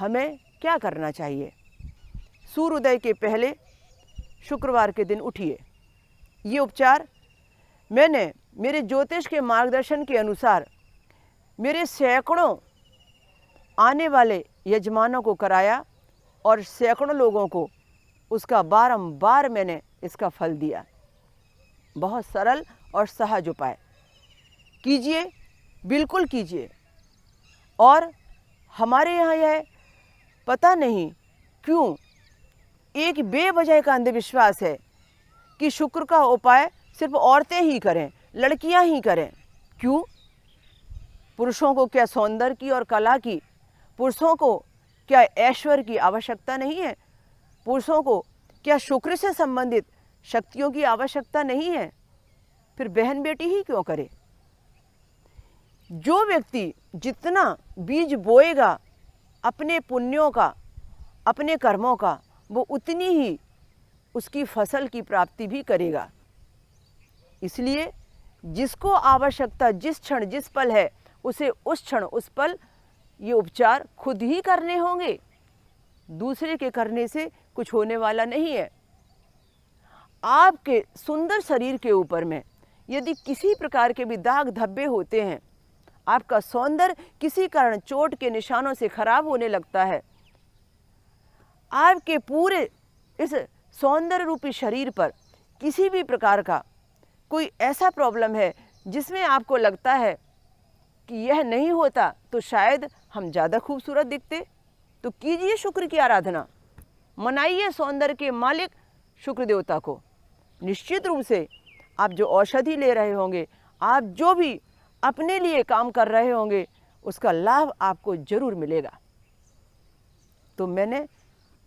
हमें क्या करना चाहिए? सूर्योदय के पहले शुक्रवार के दिन उठिए। ये उपचार मैंने मेरे ज्योतिष के मार्गदर्शन के अनुसार मेरे सैकड़ों आने वाले यजमानों को कराया और सैकड़ों लोगों को उसका बारंबार मैंने इसका फल दिया। बहुत सरल और सहज उपाय, कीजिए, बिल्कुल कीजिए। और हमारे यहाँ यह पता नहीं क्यों एक बेवजह का अंधविश्वास है कि शुक्र का उपाय सिर्फ औरतें ही करें, लड़कियां ही करें। क्यों? पुरुषों को क्या सौंदर्य की और कला की, पुरुषों को क्या ऐश्वर्य की आवश्यकता नहीं है? पुरुषों को क्या शुक्र से संबंधित शक्तियों की आवश्यकता नहीं है? फिर बहन बेटी ही क्यों करे? जो व्यक्ति जितना बीज बोएगा अपने पुण्यों का, अपने कर्मों का, वो उतनी ही उसकी फसल की प्राप्ति भी करेगा। इसलिए जिसको आवश्यकता जिस क्षण जिस पल है, उसे उस क्षण उस पल ये उपचार खुद ही करने होंगे। दूसरे के करने से कुछ होने वाला नहीं है। आपके सुंदर शरीर के ऊपर में यदि किसी प्रकार के भी दाग धब्बे होते हैं, आपका सौंदर्य किसी कारण चोट के निशानों से खराब होने लगता है, आपके पूरे इस सौंदर्य रूपी शरीर पर किसी भी प्रकार का कोई ऐसा प्रॉब्लम है जिसमें आपको लगता है कि यह नहीं होता तो शायद हम ज़्यादा खूबसूरत दिखते, तो कीजिए शुक्र की आराधना, मनाइए सौंदर्य के मालिक शुक्र देवता को। निश्चित रूप से आप जो औषधि ले रहे होंगे, आप जो भी अपने लिए काम कर रहे होंगे, उसका लाभ आपको जरूर मिलेगा। तो मैंने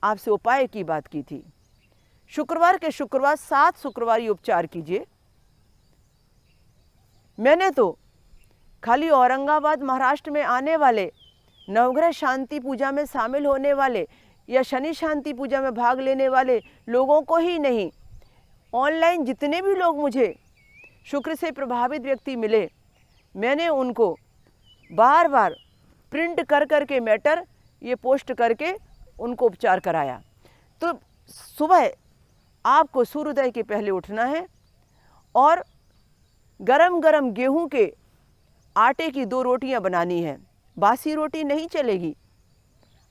आपसे उपाय की बात की थी। शुक्रवार के शुक्रवार 7 शुक्रवारी उपचार कीजिए। मैंने तो खाली औरंगाबाद महाराष्ट्र में आने वाले नवग्रह शांति पूजा में शामिल होने वाले या शनि शांति पूजा में भाग लेने वाले लोगों को ही नहीं, ऑनलाइन जितने भी लोग मुझे शुक्र से प्रभावित व्यक्ति मिले, मैंने उनको बार बार प्रिंट कर कर के मैटर ये पोस्ट करके उनको उपचार कराया। तो सुबह आपको सूर्योदय के पहले उठना है और गरम गरम गेहूं के आटे की 2 रोटियां बनानी है। बासी रोटी नहीं चलेगी।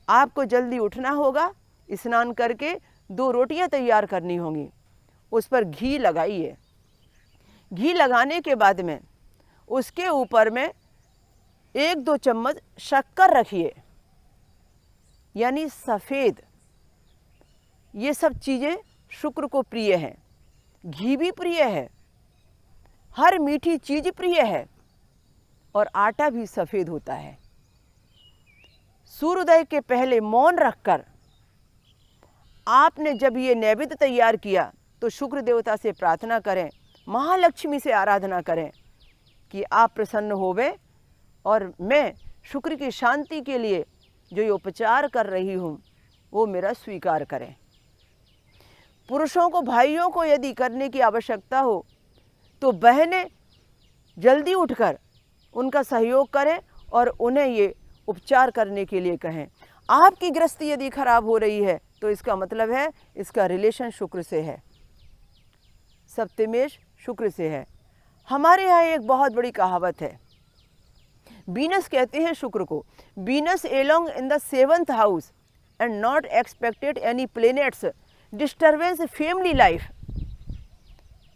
आपको जल्दी उठना होगा, स्नान करके 2 रोटियां तैयार करनी होंगी। उस पर घी लगाइए। घी लगाने के बाद में उसके ऊपर में 1-2 चम्मच शक्कर रखिए, यानी सफ़ेद। ये सब चीज़ें शुक्र को प्रिय हैं। घी भी प्रिय है, हर मीठी चीज़ प्रिय है, और आटा भी सफ़ेद होता है। सूर्योदय के पहले मौन रखकर आपने जब ये नैवेद्य तैयार किया तो शुक्र देवता से प्रार्थना करें, महालक्ष्मी से आराधना करें कि आप प्रसन्न होवे और मैं शुक्र की शांति के लिए जो ये उपचार कर रही हूँ वो मेरा स्वीकार करें। पुरुषों को, भाइयों को यदि करने की आवश्यकता हो तो बहनें जल्दी उठकर उनका सहयोग करें और उन्हें ये उपचार करने के लिए कहें। आपकी गृहस्थी यदि खराब हो रही है तो इसका मतलब है इसका रिलेशन शुक्र से है, सप्तमेश शुक्र से है। हमारे यहाँ एक बहुत बड़ी कहावत है, वीनस कहते हैं शुक्र को, Venus along in the 7th house and not expected any planets disturbance family life.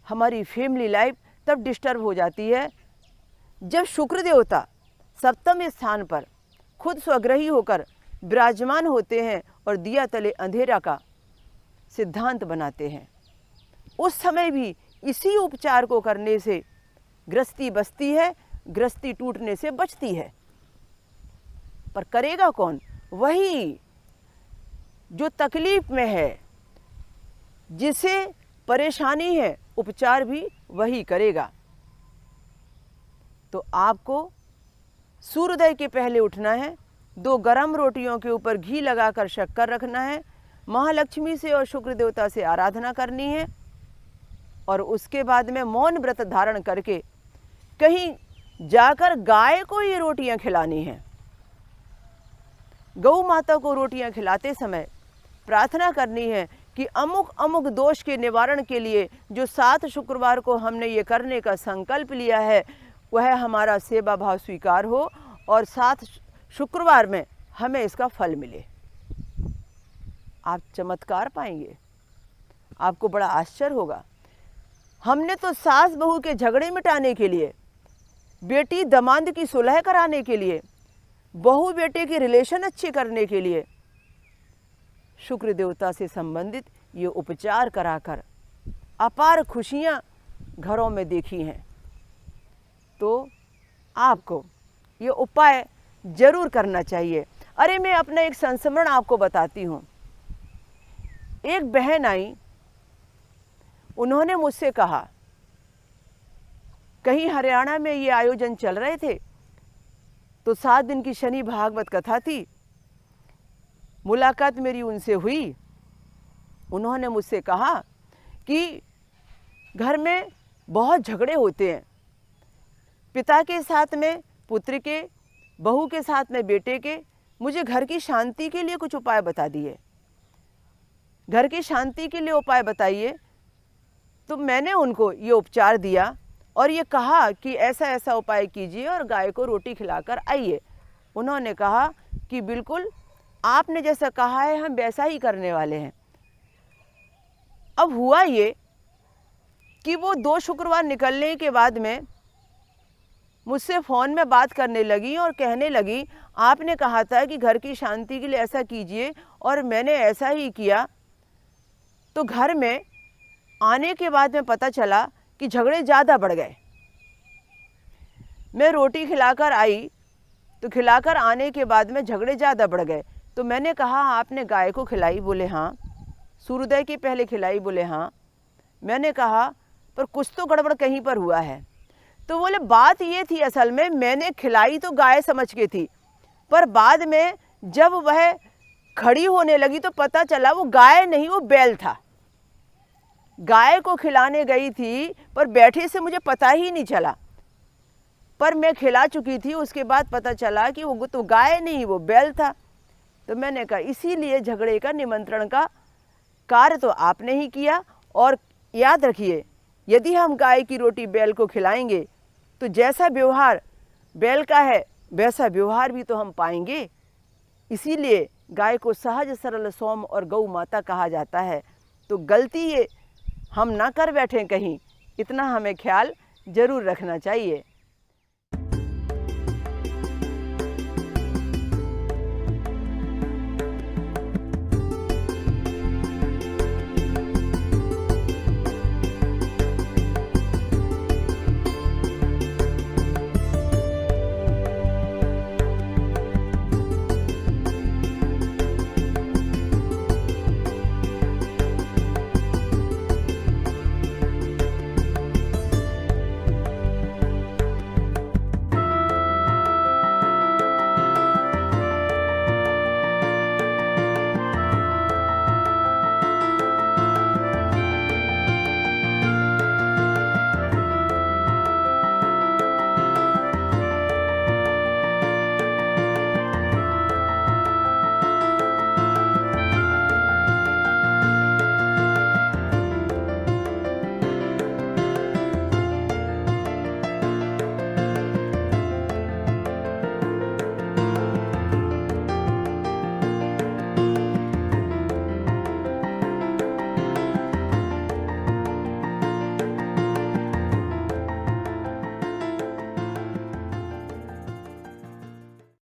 हमारी फैमिली लाइफ तब डिस्टर्ब हो जाती है जब शुक्र देवता 7वें स्थान पर खुद स्वग्रही होकर विराजमान होते हैं और दिया तले अंधेरा का सिद्धांत बनाते हैं। उस समय भी इसी उपचार को करने से गृहस्थी बचती है, गृहस्थी टूटने से बचती है। पर करेगा कौन? वही जो तकलीफ में है, जिसे परेशानी है, उपचार भी वही करेगा। तो आपको सूर्योदय के पहले उठना है, 2 गरम रोटियों के ऊपर घी लगाकर शक्कर रखना है, महालक्ष्मी से और शुक्र देवता से आराधना करनी है और उसके बाद में मौन व्रत धारण करके कहीं जाकर गाय को ये रोटियां खिलानी हैं। गौ माता को रोटियां खिलाते समय प्रार्थना करनी है कि अमुक अमुक दोष के निवारण के लिए जो 7 शुक्रवार को हमने ये करने का संकल्प लिया है वह हमारा सेवा भाव स्वीकार हो और 7 शुक्रवार में हमें इसका फल मिले। आप चमत्कार पाएंगे, आपको बड़ा आश्चर्य होगा। हमने तो सास बहू के झगड़े मिटाने के लिए, बेटी दामाद की सुलह कराने के लिए, बहू बेटे के रिलेशन अच्छे करने के लिए शुक्र देवता से संबंधित ये उपचार कराकर अपार खुशियाँ घरों में देखी हैं। तो आपको ये उपाय जरूर करना चाहिए। अरे मैं अपना एक संस्मरण आपको बताती हूँ। एक बहन आई, उन्होंने मुझसे कहा, कहीं हरियाणा में ये आयोजन चल रहे थे तो 7 दिन की शनि भागवत कथा थी, मुलाकात मेरी उनसे हुई। उन्होंने मुझसे कहा कि घर में बहुत झगड़े होते हैं, पिता के साथ में पुत्र के, बहू के साथ में बेटे के। मुझे घर की शांति के लिए कुछ उपाय बता दिए, घर की शांति के लिए उपाय बताइए। तो मैंने उनको ये उपचार दिया और ये कहा कि ऐसा ऐसा उपाय कीजिए और गाय को रोटी खिलाकर आइए। उन्होंने कहा कि बिल्कुल आपने जैसा कहा है हम वैसा ही करने वाले हैं। अब हुआ ये कि वो 2 शुक्रवार निकलने के बाद में मुझसे फ़ोन में बात करने लगी और कहने लगी, आपने कहा था कि घर की शांति के लिए ऐसा कीजिए और मैंने ऐसा ही किया। तो घर में आने के बाद में पता चला कि झगड़े ज़्यादा बढ़ गए। मैं रोटी खिलाकर आई तो खिलाकर आने के बाद में झगड़े ज़्यादा बढ़ गए। तो मैंने कहा, आपने गाय को खिलाई? बोले हाँ। सूर्योदय के पहले खिलाई? बोले हाँ। मैंने कहा पर कुछ तो गड़बड़ कहीं पर हुआ है। तो बोले बात ये थी, असल में मैंने खिलाई तो गाय समझ के थी, पर बाद में जब वह खड़ी होने लगी तो पता चला वो गाय नहीं, वो बैल था। गाय को खिलाने गई थी पर बैठे से मुझे पता ही नहीं चला, पर मैं खिला चुकी थी। उसके बाद पता चला कि वो तो गाय नहीं, वो बैल था। तो मैंने कहा इसीलिए झगड़े का निमंत्रण का कार्य तो आपने ही किया। और याद रखिए, यदि हम गाय की रोटी बैल को खिलाएंगे तो जैसा व्यवहार बैल का है वैसा व्यवहार भी तो हम पाएंगे। इसीलिए गाय को सहज सरल सौम और गौ माता कहा जाता है। तो गलती ये हम ना कर बैठें कहीं, इतना हमें ख्याल जरूर रखना चाहिए।